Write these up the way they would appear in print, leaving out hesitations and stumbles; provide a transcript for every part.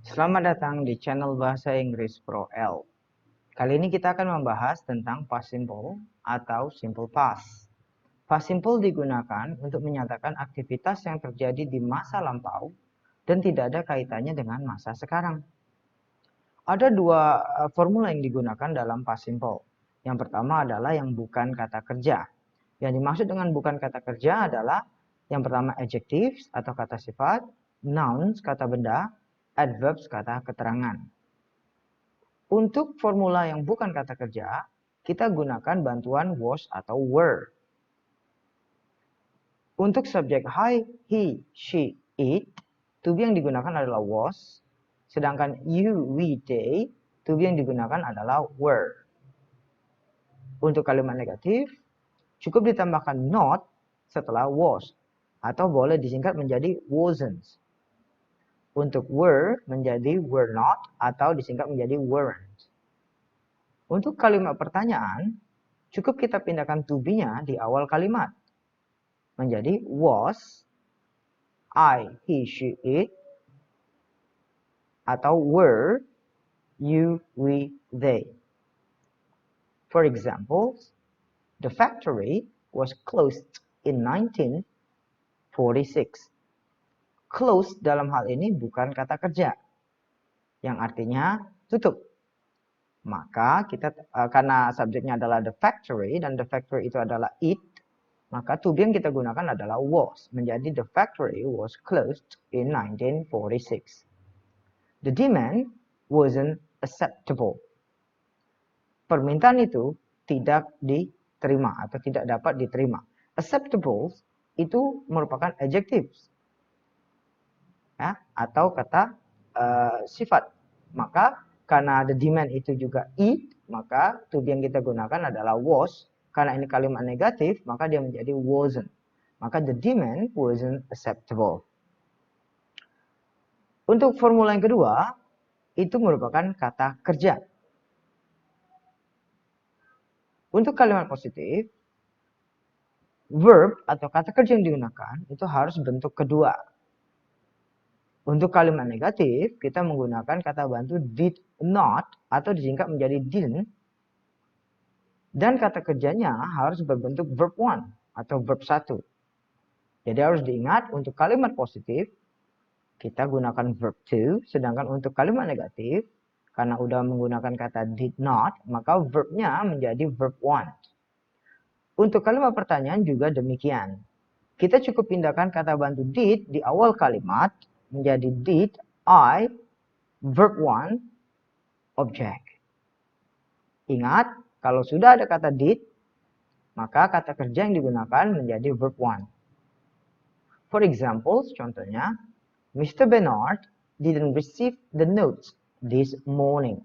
Selamat datang di channel Bahasa Inggris Pro L. Kali ini kita akan membahas tentang past simple atau simple past. Past simple digunakan untuk menyatakan aktivitas yang terjadi di masa lampau dan tidak ada kaitannya dengan masa sekarang. Ada dua formula yang digunakan dalam past simple. Yang pertama adalah yang bukan kata kerja. Yang dimaksud dengan bukan kata kerja adalah yang pertama adjectives atau kata sifat, nouns kata benda, adverbs kata keterangan. Untuk formula yang bukan kata kerja, kita gunakan bantuan was atau were. Untuk subjek I, he, she, it, to be yang digunakan adalah was, sedangkan you, we, they, to be yang digunakan adalah were. Untuk kalimat negatif, cukup ditambahkan not setelah was, atau boleh disingkat menjadi wasn't. Untuk were menjadi were not, atau disingkat menjadi weren't. Untuk kalimat pertanyaan, cukup kita pindahkan to be-nya di awal kalimat. Menjadi was, I, he, she, it, atau were, you, we, they. For example, the factory was closed in 1946. Closed dalam hal ini bukan kata kerja, yang artinya tutup. Maka kita karena subjeknya adalah the factory dan the factory itu adalah it, maka to be yang kita gunakan adalah was. Menjadi the factory was closed in 1946. The demand wasn't acceptable. Permintaan itu tidak diterima atau tidak dapat diterima. Acceptable itu merupakan adjectives, ya, atau kata sifat. Maka karena the demand itu juga it, maka to be yang kita gunakan adalah was. Karena ini kalimat negatif, maka dia menjadi wasn't. Maka the demand wasn't acceptable. Untuk formula yang kedua, itu merupakan kata kerja. Untuk kalimat positif, verb atau kata kerja yang digunakan itu harus bentuk kedua. Untuk kalimat negatif, kita menggunakan kata bantu did not atau disingkat menjadi didn't. Dan kata kerjanya harus berbentuk verb 1 atau verb 1. Jadi harus diingat untuk kalimat positif, kita gunakan verb 2. Sedangkan untuk kalimat negatif, karena udah menggunakan kata did not, maka verbnya menjadi verb 1. Untuk kalimat pertanyaan juga demikian. Kita cukup pindahkan kata bantu did di awal kalimat menjadi did, I, verb 1, object. Ingat, kalau sudah ada kata did, maka kata kerja yang digunakan menjadi verb 1. For example, contohnya, Mr. Bernard didn't receive the notes this morning.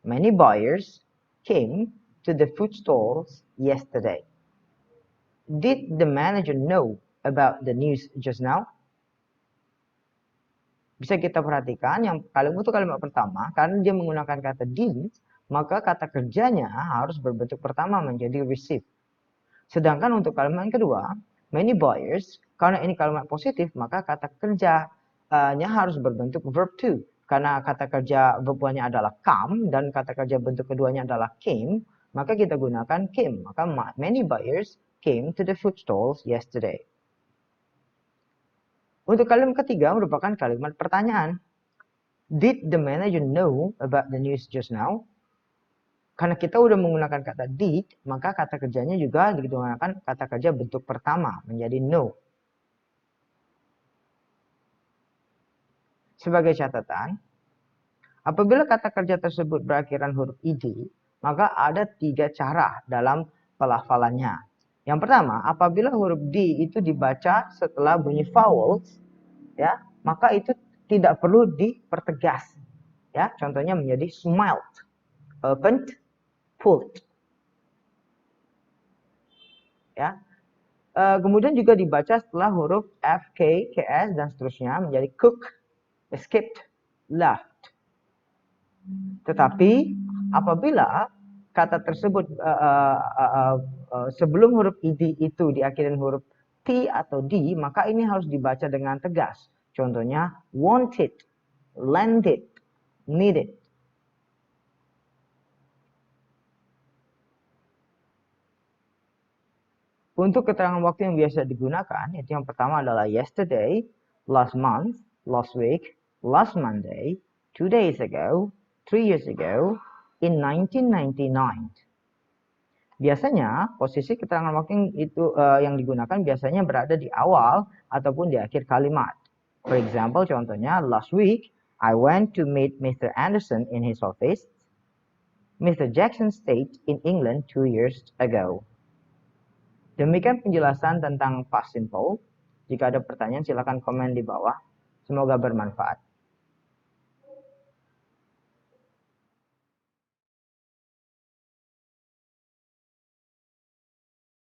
Many buyers came to the food stalls yesterday. Did the manager know about the news just now? Bisa kita perhatikan yang untuk kalimat pertama, karena dia menggunakan kata did, maka kata kerjanya harus berbentuk pertama menjadi receive. Sedangkan untuk kalimat yang kedua, many buyers, karena ini kalimat positif, maka kata kerjanya harus berbentuk verb 2. Karena kata kerja verb 1-nya adalah come dan kata kerja bentuk keduanya adalah came, maka kita gunakan came. Maka many buyers came to the food stalls yesterday. Untuk kalimat ketiga merupakan kalimat pertanyaan. Did the manager know about the news just now? Karena kita udah menggunakan kata did, maka kata kerjanya juga digunakan kata kerja bentuk pertama menjadi know. Sebagai catatan, apabila kata kerja tersebut berakhiran huruf id, maka ada 3 cara dalam pelafalannya. Yang pertama, apabila huruf D itu dibaca setelah bunyi vowels, ya, maka itu tidak perlu dipertegas. Ya, contohnya menjadi smiled, opened, pulled. Ya. Kemudian juga dibaca setelah huruf F, K, KS dan seterusnya menjadi cook, escaped, laughed. Tetapi apabila kata tersebut sebelum huruf id itu diakhirin huruf T atau D, maka ini harus dibaca dengan tegas. Contohnya wanted, landed, needed. Untuk keterangan waktu yang biasa digunakan, itu yang pertama adalah yesterday, last month, last week, last Monday, 2 days ago, 3 years ago, in 1999. Biasanya posisi keterangan waktu yang digunakan biasanya berada di awal ataupun di akhir kalimat. For example, contohnya last week I went to meet Mr. Anderson in his office. Mr. Jackson stayed in England 2 years ago. Demikian penjelasan tentang past simple. Jika ada pertanyaan silakan komen di bawah. Semoga bermanfaat.